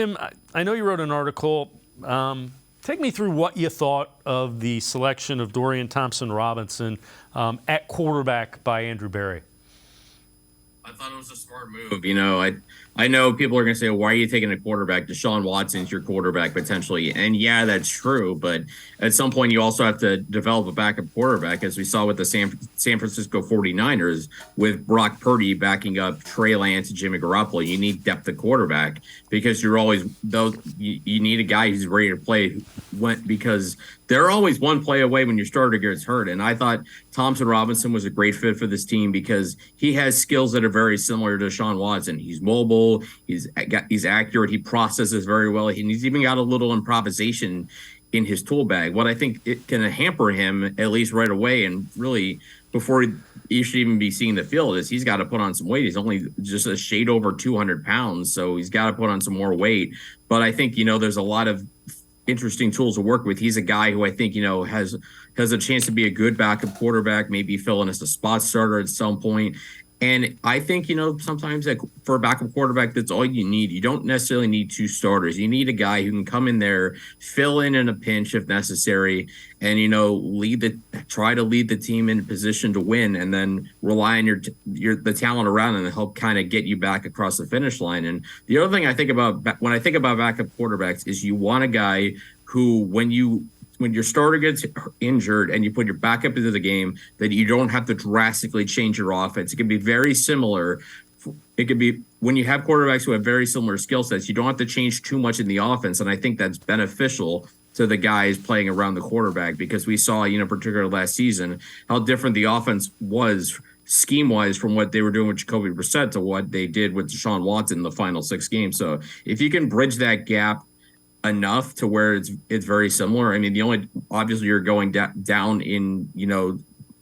Tim, I know you wrote an article. Take me through what you thought of the selection of Dorian Thompson-Robinson at quarterback by Andrew Berry. I thought it was a smart move. I know people are going to say, why are you taking a quarterback? Deshaun Watson's your quarterback potentially. And yeah, that's true. But at some point, you also have to develop a backup quarterback, as we saw with the San Francisco 49ers with Brock Purdy backing up Trey Lance and Jimmy Garoppolo. You need depth at quarterback because you need a guy who's ready to play because they're always one play away when your starter gets hurt. And I thought Thompson-Robinson was a great fit for this team because he has skills that are very similar to Deshaun Watson. He's mobile, he's accurate, he processes very well, and he's even got a little improvisation in his tool bag. What I think it can hamper him, at least right away, and really before he should even be seeing the field, is he's got to put on some weight. He's only just a shade over 200 pounds, so he's got to put on some more weight. But I think, there's a lot of interesting tools to work with. He's a guy who I think, has a chance to be a good backup quarterback, maybe fill in as a spot starter at some point. And I think, sometimes for a backup quarterback, that's all you need. You don't necessarily need two starters. You need a guy who can come in there, fill in a pinch if necessary, and, try to lead the team in a position to win, and then rely on the talent around him to help kind of get you back across the finish line. And the other thing I think about when I think about backup quarterbacks is you want a guy who, when your starter gets injured and you put your backup into the game, that you don't have to drastically change your offense. It can be very similar. It could be when you have quarterbacks who have very similar skill sets, you don't have to change too much in the offense. And I think that's beneficial to the guys playing around the quarterback, because we saw, particularly last season, how different the offense was scheme-wise from what they were doing with Jacoby Brissett to what they did with Deshaun Watson in the final 6 games. So if you can bridge that gap enough to where it's very similar. I mean, obviously you're going down in,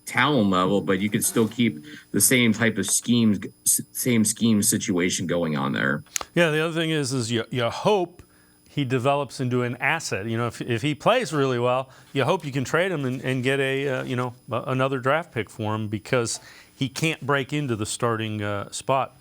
talent level, but you can still keep the same type of scheme situation going on there. Yeah, the other thing is you hope he develops into an asset. If he plays really well, you hope you can trade him and get another draft pick for him, because he can't break into the starting spot.